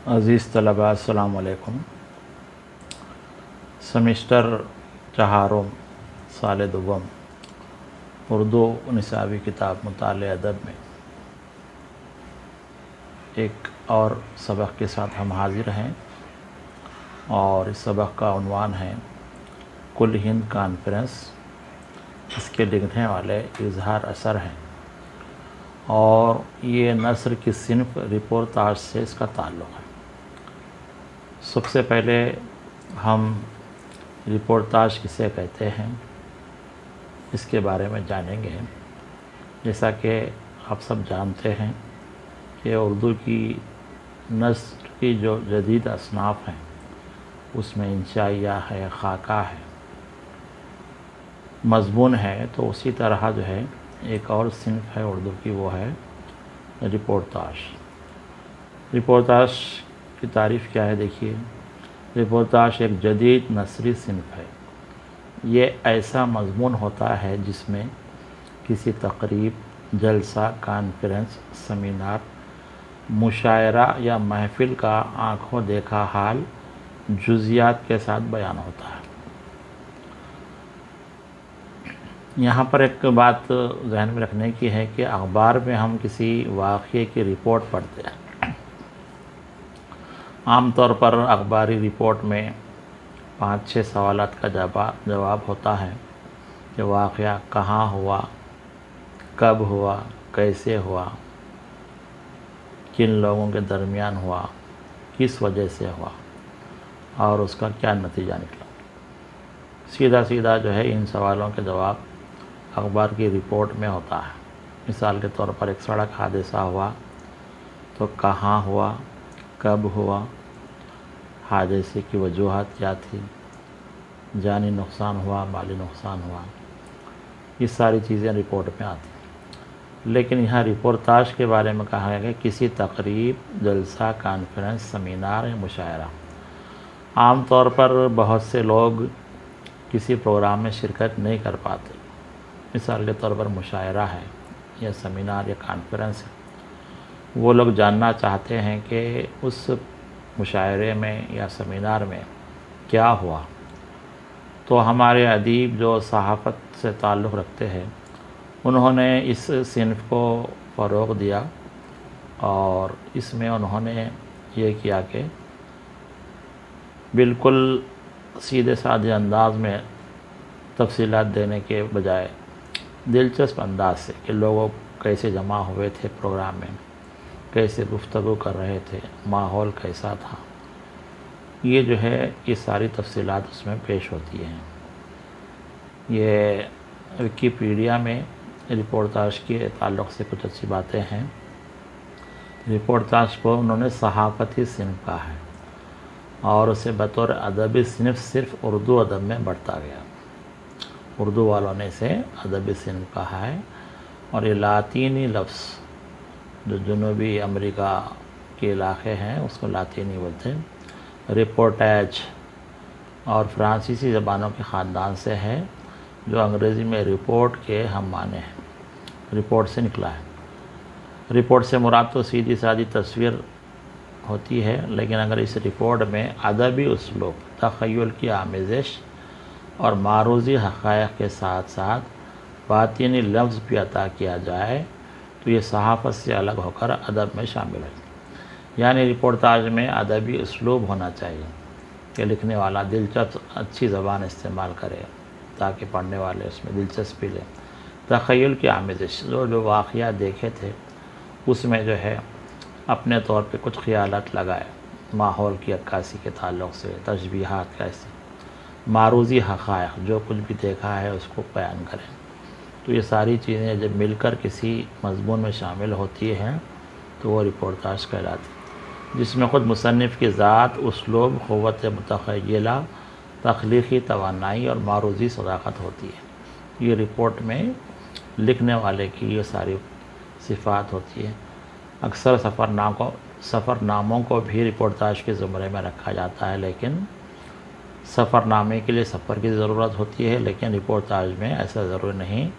عزیز طلباء السلام علیکم۔ سمسٹر چہارم سال دوم اردو نصابی کتاب مطالعہ ادب میں ایک اور سبق کے ساتھ ہم حاضر ہیں، اور اس سبق کا عنوان ہے کل ہند کانفرنس۔ اس کے لکھنے والے اظہار اثر ہیں، اور یہ نثر کی صنف رپورتاج سے اس کا تعلق ہے۔ سب سے پہلے ہم رپورتاج کسے کہتے ہیں اس کے بارے میں جانیں گے۔ جیسا کہ آپ سب جانتے ہیں کہ اردو کی نثر کی جو جدید اصناف ہیں اس میں انشائیہ ہے، خاکہ ہے، مضمون ہے، تو اسی طرح جو ہے ایک اور صنف ہے اردو کی، وہ ہے رپورتاج۔ رپورتاج کی تعریف کیا ہے؟ دیکھیے، رپورتاج ایک جدید نثری صنف ہے۔ یہ ایسا مضمون ہوتا ہے جس میں کسی تقریب، جلسہ، کانفرنس، سیمینار، مشاعرہ یا محفل کا آنکھوں دیکھا حال جزیات کے ساتھ بیان ہوتا ہے۔ یہاں پر ایک بات ذہن میں رکھنے کی ہے کہ اخبار میں ہم کسی واقعے کی رپورٹ پڑھتے ہیں۔ عام طور پر اخباری رپورٹ میں 5-6 سوالات کا جواب ہوتا ہے کہ واقعہ کہاں ہوا، کب ہوا، کیسے ہوا، کن لوگوں کے درمیان ہوا، کس وجہ سے ہوا، اور اس کا کیا نتیجہ نکلا۔ سیدھا جو ہے ان سوالوں کے جواب اخبار کی رپورٹ میں ہوتا ہے۔ مثال کے طور پر ایک سڑک حادثہ ہوا تو کہاں ہوا، کب ہوا، حادثے کی وجوہات کیا تھی، جانی نقصان ہوا، مالی نقصان ہوا، یہ ساری چیزیں رپورٹ میں آتی ہیں۔ لیکن یہاں رپورتاج کے بارے میں کہا گیا کہ کسی تقریب، جلسہ، کانفرنس، سیمینار یا مشاعرہ۔ عام طور پر بہت سے لوگ کسی پروگرام میں شرکت نہیں کر پاتے۔ مثال کے طور پر مشاعرہ ہے یا سیمینار یا کانفرنس ہے، وہ لوگ جاننا چاہتے ہیں کہ اس مشاعرے میں یا سیمینار میں کیا ہوا۔ تو ہمارے ادیب جو صحافت سے تعلق رکھتے ہیں، انہوں نے اس صنف کو فروغ دیا، اور اس میں انہوں نے یہ کیا کہ بالکل سیدھے سادھے انداز میں تفصیلات دینے کے بجائے دلچسپ انداز سے کہ لوگوں کیسے جمع ہوئے تھے پروگرام میں، کیسے گفتگو کر رہے تھے، ماحول کیسا تھا، یہ جو ہے یہ ساری تفصیلات اس میں پیش ہوتی ہیں۔ یہ ویکیپیڈیا میں رپورتاج کے تعلق سے کچھ اچھی باتیں ہیں۔ رپورتاج کو انہوں نے صحافتی صنف کہا ہے، اور اسے بطور ادبی صنف صرف اردو ادب میں بڑھتا گیا۔ اردو والوں نے اسے ادبی صنف کہا ہے، اور یہ لاطینی لفظ جو جنوبی امریکہ کے علاقے ہیں اس کو لاطینی بولتے ہیں۔ رپورٹیج اور فرانسیسی زبانوں کے خاندان سے ہے، جو انگریزی میں رپورٹ کے ہم معنی ہیں، رپورٹ سے نکلا ہے۔ رپورٹ سے مراد تو سیدھی سادھی تصویر ہوتی ہے، لیکن اگر اس رپورٹ میں ادبی اسلوب، تخیل کی آمیزش اور معروضی حقائق کے ساتھ ساتھ باطنی لفظ بھی عطا کیا جائے تو یہ صحافت سے الگ ہو کر ادب میں شامل ہے۔ یعنی رپورتاج میں ادبی اسلوب ہونا چاہیے کہ لکھنے والا دلچسپ اچھی زبان استعمال کرے تاکہ پڑھنے والے اس میں دلچسپی لیں۔ تخیل کی آمیزش، جو واقعات دیکھے تھے اس میں جو ہے اپنے طور پہ کچھ خیالات لگائے، ماحول کی عکاسی کے تعلق سے، تشبیہات کیسے، معروضی حقائق، جو کچھ بھی دیکھا ہے اس کو بیان کریں۔ تو یہ ساری چیزیں جب مل کر کسی مضمون میں شامل ہوتی ہیں تو وہ رپورتاج کہلاتی ہے، جس میں خود مصنف کی ذات، اسلوب، قوت متخیلہ، تخلیقی توانائی اور معروضی صداقت ہوتی ہے۔ یہ رپورٹ میں لکھنے والے کی یہ ساری صفات ہوتی ہیں۔ اکثر سفر ناموں کو بھی رپورتاج کے زمرے میں رکھا جاتا ہے، لیکن سفر نامے کے لیے سفر کی ضرورت ہوتی ہے، لیکن رپورتاج میں ایسا ضروری نہیں۔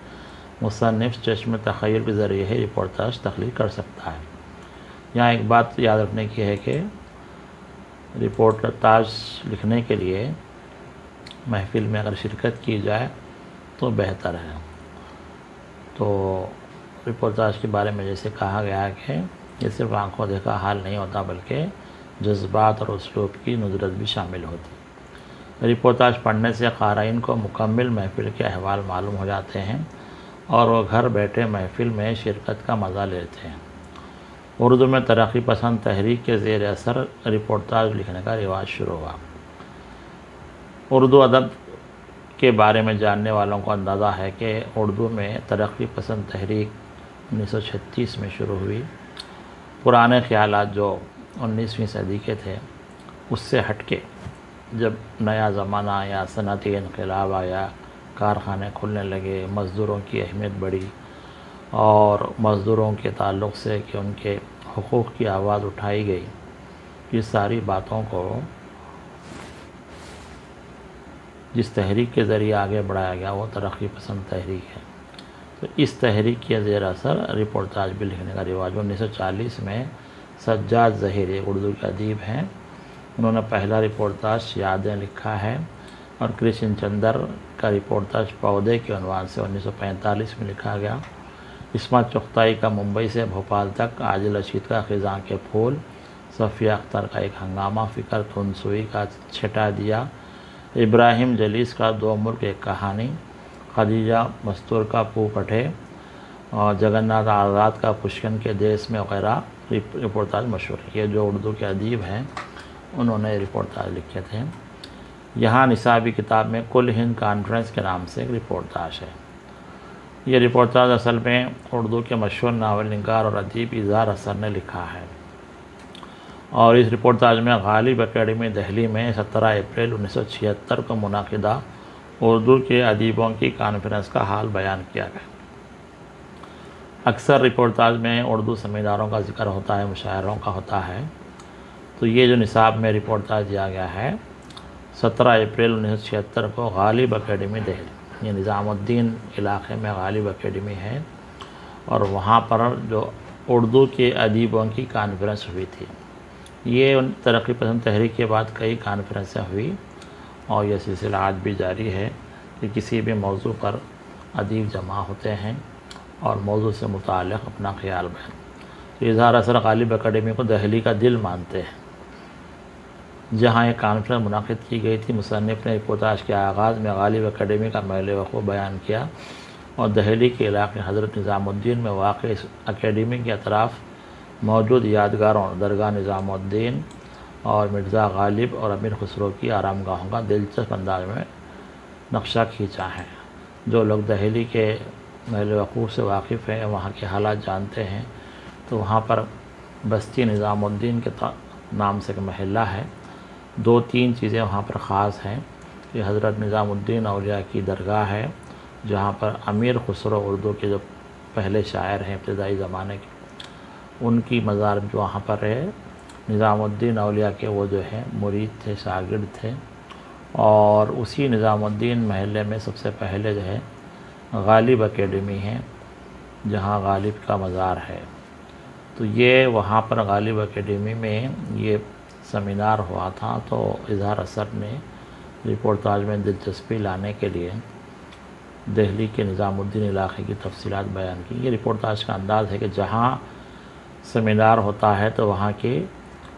مصنف چشم تخیل کے ذریعے ہی رپورتاج تخلیق کر سکتا ہے۔ یہاں ایک بات یاد رکھنے کی ہے کہ رپورٹاج لکھنے کے لیے محفل میں اگر شرکت کی جائے تو بہتر ہے۔ تو رپورٹاج کے بارے میں جیسے کہا گیا ہے کہ یہ صرف آنکھوں دیکھا حال نہیں ہوتا بلکہ جذبات اور اسلوب کی ندرت بھی شامل ہوتی۔ رپورٹاج پڑھنے سے قارئین کو مکمل محفل کے احوال معلوم ہو جاتے ہیں اور وہ گھر بیٹھے محفل میں شرکت کا مزہ لیتے ہیں۔ اردو میں ترقی پسند تحریک کے زیر اثر رپورٹاج لکھنے کا رواج شروع ہوا۔ اردو ادب کے بارے میں جاننے والوں کو اندازہ ہے کہ اردو میں ترقی پسند تحریک 1936 میں شروع ہوئی۔ پرانے خیالات جو 19ویں صدی کے تھے اس سے ہٹ کے جب نیا زمانہ یا صنعتی انقلاب آیا، کارخانے کھلنے لگے، مزدوروں کی اہمیت بڑھی اور مزدوروں کے تعلق سے کہ ان کے حقوق کی آواز اٹھائی گئی، یہ ساری باتوں کو جس تحریک کے ذریعے آگے بڑھایا گیا وہ ترقی پسند تحریک ہے۔ تو اس تحریک کے زیر اثر رپورٹاج بھی لکھنے کا رواج 1940 میں سجاد ظہیر ایک اردو کے ادیب ہیں، انہوں نے پہلا رپورٹاج یادیں لکھا ہے، اور کرشن چندر کا رپورٹاج پودے کے عنوان سے 1945 میں لکھا گیا۔ عصمت چغتائی کا ممبئی سے بھوپال تک، عادل رشید کا خزاں کے پھول، صفیہ اختر کا ایک ہنگامہ، فکر تھنسوئی کا چھٹا دیا، ابراہیم جلیس کا دو ملک ایک کہانی، خدیجہ مستور کا پو پٹھے، اور جگن ناتھ آزاد کا پشکن کے دیس میں وغیرہ رپورٹاج مشہور ہے۔ یہ جو اردو کے ادیب ہیں انہوں نے رپورٹاج لکھے تھے۔ یہاں نصابی کتاب میں کل ہند کانفرنس کے نام سے ایک رپورٹاج ہے۔ یہ رپورٹاج اصل میں اردو کے مشہور ناول نگار اور ادیب اظہار حسن نے لکھا ہے، اور اس رپورٹاج میں غالب اکیڈمی دہلی میں 17 اپریل 1976 کو منعقدہ اردو کے ادیبوں کی کانفرنس کا حال بیان کیا گیا۔ اکثر رپورٹاج میں اردو سمیناروں کا ذکر ہوتا ہے، مشاعروں کا ہوتا ہے، تو یہ جو نصاب میں رپورٹاج دیا گیا ہے 17 اپریل 1976 کو غالب اکیڈمی دہلی، یہ نظام الدین علاقے میں غالب اکیڈمی ہے، اور وہاں پر جو اردو کے ادیبوں کی کانفرنس ہوئی تھی۔ یہ ترقی پسند تحریک کے بعد کئی کانفرنسیں ہوئی، اور یہ سلسلہ آج بھی جاری ہے کہ کسی بھی موضوع پر ادیب جمع ہوتے ہیں اور موضوع سے متعلق اپنا خیال بیان۔ تو اظہار حسن غالب اکیڈمی کو دہلی کا دل مانتے ہیں۔ جہاں ایک کانفرنس منعقد کی گئی تھی، مصنف نے رپورٹاج کے آغاز میں غالب اکیڈمی کا محل وقوع بیان کیا، اور دہلی کے علاقے حضرت نظام الدین میں واقع اس اکیڈمی کے اطراف موجود یادگاروں، درگاہ نظام الدین اور مرزا غالب اور امیر خسرو کی آرام گاہوں کا دلچسپ انداز میں نقشہ کھینچا ہے۔ جو لوگ دہلی کے محل وقوع سے واقف ہیں، وہاں کے حالات جانتے ہیں، تو وہاں پر بستی نظام الدین کے نام سے ایک محلہ ہے۔ 2-3 چیزیں وہاں پر خاص ہیں کہ حضرت نظام الدین اولیاء کی درگاہ ہے، جہاں پر امیر خسرو اردو کے جو پہلے شاعر ہیں ابتدائی زمانے کے، ان کی مزار جو وہاں پر ہے۔ نظام الدین اولیاء کے وہ جو ہے مرید تھے، شاگرد تھے، اور اسی نظام الدین محلے میں سب سے پہلے جو ہے غالب اکیڈمی ہے، جہاں غالب کا مزار ہے۔ تو یہ وہاں پر غالب اکیڈمی میں یہ سیمینار ہوا تھا، تو اظہار حسن نے رپورٹاج میں دلچسپی لانے کے لیے دہلی کے نظام الدین علاقے کی تفصیلات بیان کی۔ یہ رپورٹاج کا انداز ہے کہ جہاں سیمینار ہوتا ہے تو وہاں کی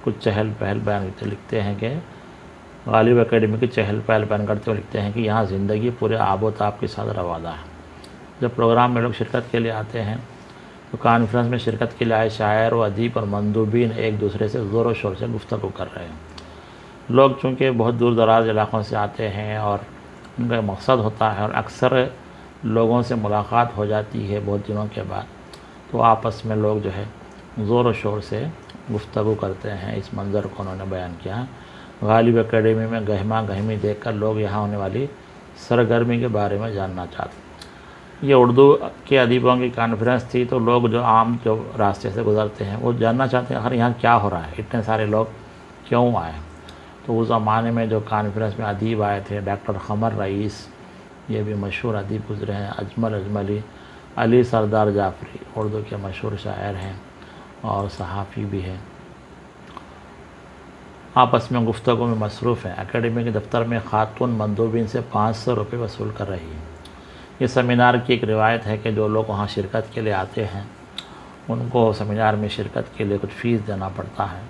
کچھ چہل پہل بیان کرتے لکھتے ہیں کہ غالب اکیڈمی کی چہل پہل بیان کرتے ہوئے لکھتے ہیں کہ یہاں زندگی پورے آب و تاب کے ساتھ رواں ہے۔ جب پروگرام میں لوگ شرکت کے لیے آتے ہیں تو کانفرنس میں شرکت کے لیے آئے شاعر و ادیب اور مندوبین ایک دوسرے سے زور و شور سے گفتگو کر رہے ہیں۔ لوگ چونکہ بہت دور دراز علاقوں سے آتے ہیں اور ان کا مقصد ہوتا ہے، اور اکثر لوگوں سے ملاقات ہو جاتی ہے بہت دنوں کے بعد، تو آپس میں لوگ جو ہے زور و شور سے گفتگو کرتے ہیں۔ اس منظر کو انہوں نے بیان کیا۔ غالب اکیڈمی میں گہما گہمی دیکھ کر لوگ یہاں ہونے والی سرگرمی کے بارے میں جاننا چاہتے ہیں۔ یہ اردو کے ادیبوں کی کانفرنس تھی، تو لوگ جو عام جو راستے سے گزرتے ہیں وہ جاننا چاہتے ہیں آخر یہاں کیا ہو رہا ہے، اتنے سارے لوگ کیوں آئے۔ تو اس زمانے میں جو کانفرنس میں ادیب آئے تھے، ڈاکٹر قمر رئیس، یہ بھی مشہور ادیب گزرے ہیں، اجمل اجملی، علی سردار جعفری اردو کے مشہور شاعر ہیں اور صحافی بھی ہیں، آپس میں گفتگو میں مصروف ہیں۔ اکیڈمی کے دفتر میں خاتون مندوبین سے 500 روپے وصول کر رہی ہیں۔ یہ سیمینار کی ایک روایت ہے کہ جو لوگ وہاں شرکت کے لیے آتے ہیں ان کو سیمینار میں شرکت کے لیے کچھ فیس دینا پڑتا ہے،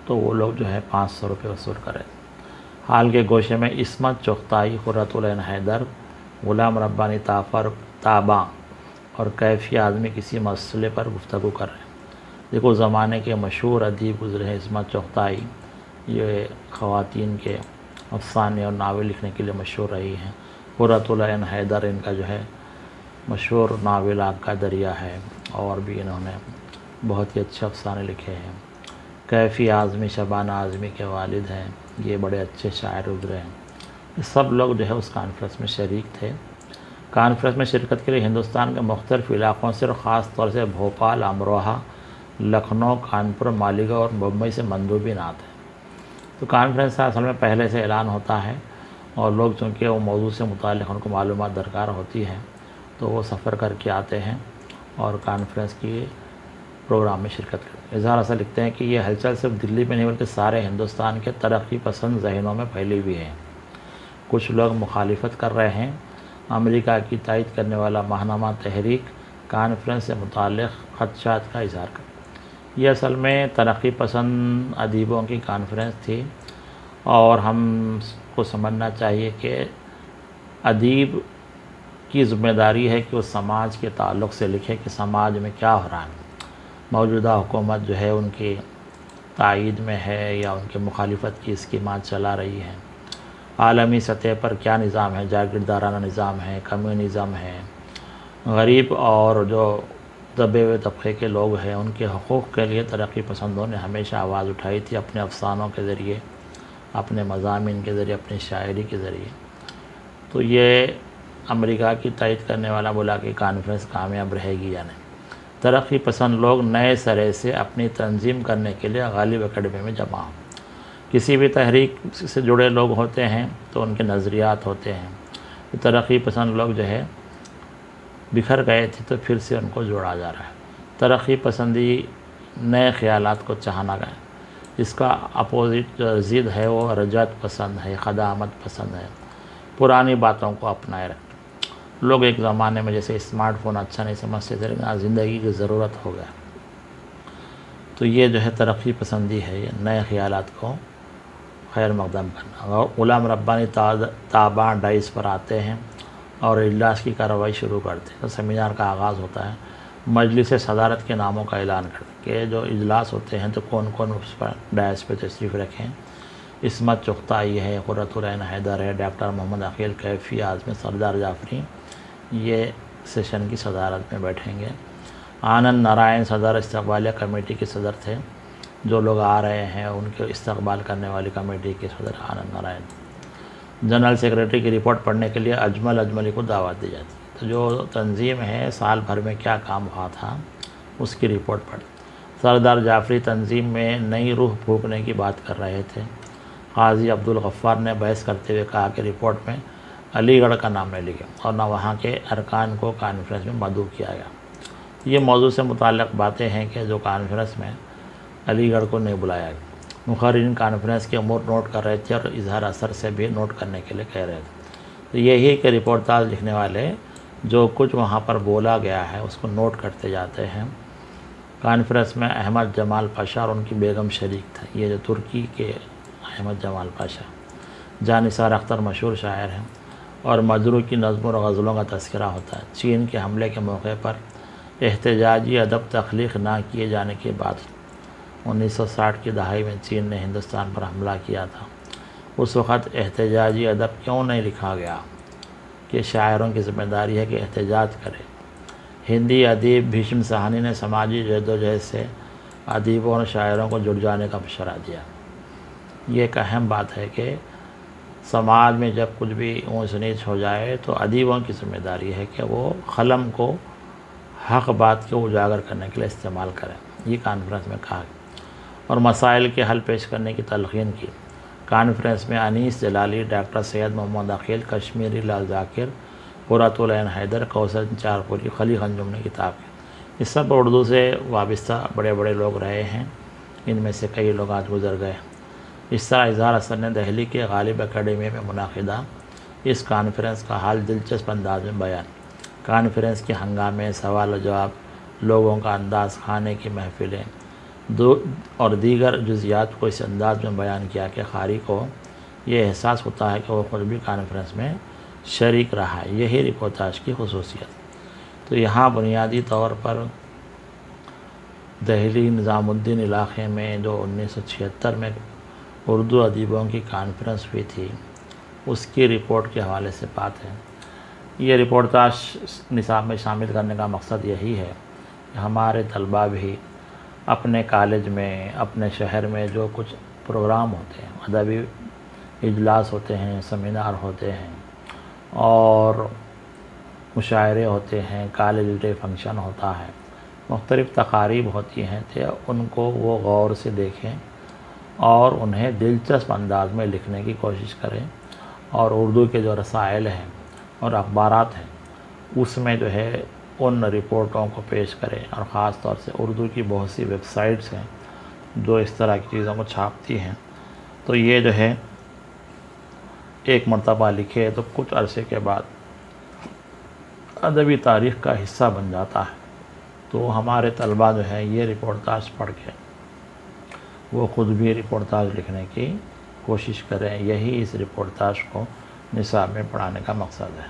تو وہ لوگ جو ہے 500 روپے وصول کریں۔ حال کے گوشے میں عصمت چغتائی، قرۃ العین حیدر، غلام ربانی تاباں اور کیفی اعظمی کسی مسئلے پر گفتگو کر رہے ہیں۔ دیکھو زمانے کے مشہور ادیب گزرے ہیں عصمت چغتائی، یہ خواتین کے افسانے اور ناول لکھنے کے لیے مشہور رہی ہیں۔ قرۃ العین حیدر ان کا جو ہے مشہور ناول آگ کا دریا ہے، اور بھی انہوں نے بہت ہی اچھے افسانے لکھے ہیں۔ کیفی اعظمی شبانہ اعظمی کے والد ہیں، یہ بڑے اچھے شاعر گزرے ہیں۔ یہ سب لوگ جو ہے اس کانفرنس میں شریک تھے۔ کانفرنس میں شرکت کے لیے ہندوستان کے مختلف علاقوں سے اور خاص طور سے بھوپال، امروہہ، لکھنؤ، کانپور، مالیگاؤں اور ممبئی سے مندوبین آتے ہیں۔ تو کانفرنس کا اصل میں پہلے سے اعلان ہوتا ہے، اور لوگ چونکہ وہ موضوع سے متعلق ان کو معلومات درکار ہوتی ہے تو وہ سفر کر کے آتے ہیں اور کانفرنس کی پروگرام میں شرکت کرتے ہیں۔ اظہار ایسا لکھتے ہیں کہ یہ ہلچل صرف دلی میں نہیں بلکہ سارے ہندوستان کے ترقی پسند ذہنوں میں پھیلی ہوئی ہے۔ کچھ لوگ مخالفت کر رہے ہیں۔ امریکہ کی تائید کرنے والا ماہنامہ تحریک کانفرنس سے متعلق خدشات کا اظہار کرتا ہے۔ یہ اصل میں ترقی پسند ادیبوں کی کانفرنس تھی، اور ہم کو سمجھنا چاہیے کہ ادیب کی ذمہ داری ہے کہ وہ سماج کے تعلق سے لکھے کہ سماج میں کیا ہو رہا ہے، موجودہ حکومت جو ہے ان کی تائید میں ہے یا ان کے مخالفت کی اسکیمات چلا رہی ہیں، عالمی سطح پر کیا نظام ہے، جاگیردارانہ نظام ہے، کمیونزم ہے، غریب اور جو دبے ہوئے طبقے کے لوگ ہیں ان کے حقوق کے لیے ترقی پسندوں نے ہمیشہ آواز اٹھائی تھی، اپنے افسانوں کے ذریعے، اپنے مضامین کے ذریعے، اپنی شاعری کے ذریعے۔ تو یہ امریکہ کی تائید کرنے والا بولا کہ کانفرنس کامیاب رہے گی یا نہیں۔ ترقی پسند لوگ نئے سرے سے اپنی تنظیم کرنے کے لیے غالب اکیڈمی میں جمع ہوں۔ کسی بھی تحریک سے جڑے لوگ ہوتے ہیں تو ان کے نظریات ہوتے ہیں۔ ترقی پسند لوگ جو ہے بکھر گئے تھے تو پھر سے ان کو جوڑا جا رہا ہے۔ ترقی پسندی نئے خیالات کو چاہنا گئے، اس کا اپوزٹ ضد ہے وہ رجعت پسند ہے، قدامت پسند ہے، پرانی باتوں کو اپنائے رکھتے۔ لوگ ایک زمانے میں جیسے اسمارٹ فون اچھا نہیں سمجھتے تھے، لیکن آج زندگی کی ضرورت ہو گیا۔ تو یہ جو ہے ترقی پسندی ہے، یہ نئے خیالات کو خیر مقدم کرنا۔ اور غلام ربانی تاباں ڈائس پر آتے ہیں اور اجلاس کی کارروائی شروع کرتے ہیں۔ تو سیمینار کا آغاز ہوتا ہے، مجلس صدارت کے ناموں کا اعلان کرتے ہیں کہ جو اجلاس ہوتے ہیں تو کون کون اس پر ڈائس پہ تشریف رکھیں۔ عصمت چغتائی ہے، قرۃ العین حیدر ہے، ڈاکٹر محمد عقیل، کیفی اعظمی، سردار جعفری یہ سیشن کی صدارت میں بیٹھیں گے۔ آنند نارائن صدر استقبالیہ کمیٹی کے صدر تھے، جو لوگ آ رہے ہیں ان کے استقبال کرنے والی کمیٹی کے صدر آنند نارائن۔ جنرل سیکریٹری کی رپورٹ پڑھنے کے لیے اجمل اجملی کو دعوت دی جاتی ہے۔ تو جو تنظیم ہے سال بھر میں کیا کام ہوا تھا اس کی رپورٹ پڑھ۔ سردار جعفری تنظیم میں نئی روح پھونکنے کی بات کر رہے تھے۔ قاضی عبدالغفار نے بحث کرتے ہوئے کہا کہ رپورٹ میں علی گڑھ کا نام نہیں لکھا اور نہ وہاں کے ارکان کو کانفرنس میں مدعو کیا گیا۔ یہ موضوع سے متعلق باتیں ہیں کہ جو کانفرنس میں علی گڑھ کو نہیں بلایا گیا۔ مقررین کانفرنس کے امور نوٹ کر رہے تھے اور اظہار اثر سے بھی نوٹ کرنے کے لیے کہہ رہے تھے۔ تو یہی کہ رپورٹاج لکھنے والے جو کچھ وہاں پر بولا گیا ہے اس کو نوٹ کرتے جاتے ہیں۔ کانفرنس میں احمد جمال پاشا اور ان کی بیگم شریک تھے۔ یہ جو ترکی کے احمد جمال پاشا، جانثار اختر مشہور شاعر ہیں، اور مجروح کی نظم و غزلوں کا تذکرہ ہوتا ہے۔ چین کے حملے کے موقع پر احتجاجی ادب تخلیق نہ کیے جانے کے بعد 1960 کی دہائی میں چین نے ہندوستان پر حملہ کیا تھا۔ اس وقت احتجاجی ادب کیوں نہیں لکھا گیا کہ شاعروں کی ذمہ داری ہے کہ احتجاج کرے۔ ہندی ادیب بھیشم سہانی نے سماجی جد و جہد سے ادیبوں اور شاعروں کو جڑ جانے کا مشورہ دیا۔ یہ ایک اہم بات ہے کہ سماج میں جب کچھ بھی اونچ نیچ ہو جائے تو ادیبوں کی ذمہ داری ہے کہ وہ قلم کو حق بات کو اجاگر کرنے کے لیے استعمال کریں۔ یہ کانفرنس میں کہا گیا اور مسائل کے حل پیش کرنے کی تلقین کی۔ کانفرنس میں انیس جلالی، ڈاکٹر سید محمد عقیل، کشمیری لال ذاکر، قرۃ العین حیدر، کوثر چارپوری، خلیق انجم نے کتاب کی۔ یہ سب اردو سے وابستہ بڑے بڑے لوگ رہے ہیں، ان میں سے کئی لوگ آج گزر گئے۔ اس طرح اظہار حسن نے دہلی کے غالب اکیڈمی میں منعقدہ اس کانفرنس کا حال دلچسپ انداز میں بیان۔ کانفرنس کے ہنگامے، سوال و جواب، لوگوں کا انداز، کھانے کی محفلیں اور دیگر جزیات کو اس انداز میں بیان کیا کہ قاری کو یہ احساس ہوتا ہے کہ وہ خود بھی کانفرنس میں شریک رہا ہے۔ یہی رپورتاج کی خصوصیت۔ تو یہاں بنیادی طور پر دہلی نظام الدین علاقے میں جو 1976 میں اردو ادیبوں کی کانفرنس ہوئی تھی، اس کی رپورٹ کے حوالے سے بات ہے۔ یہ رپورتاج نصاب میں شامل کرنے کا مقصد یہی ہے کہ ہمارے طلباء بھی اپنے کالج میں، اپنے شہر میں جو کچھ پروگرام ہوتے ہیں، ادبی اجلاس ہوتے ہیں، سیمینار ہوتے ہیں اور مشاعرے ہوتے ہیں، کالج ڈے فنکشن ہوتا ہے، مختلف تقاریب ہوتی ہیں، تو ان کو وہ غور سے دیکھیں اور انہیں دلچسپ انداز میں لکھنے کی کوشش کریں، اور اردو کے جو رسائل ہیں اور اخبارات ہیں اس میں جو ہے ان رپورٹوں کو پیش کریں، اور خاص طور سے اردو کی بہت سی ویب سائٹس ہیں جو اس طرح کی چیزوں کو چھاپتی ہیں، تو یہ جو ہے ایک مرتبہ لکھے تو کچھ عرصے کے بعد ادبی تاریخ کا حصہ بن جاتا ہے۔ تو ہمارے طلباء جو ہے یہ رپورتاج پڑھ کے وہ خود بھی رپورتاج لکھنے کی کوشش کریں۔ یہی اس رپورتاج کو نصاب میں پڑھانے کا مقصد ہے۔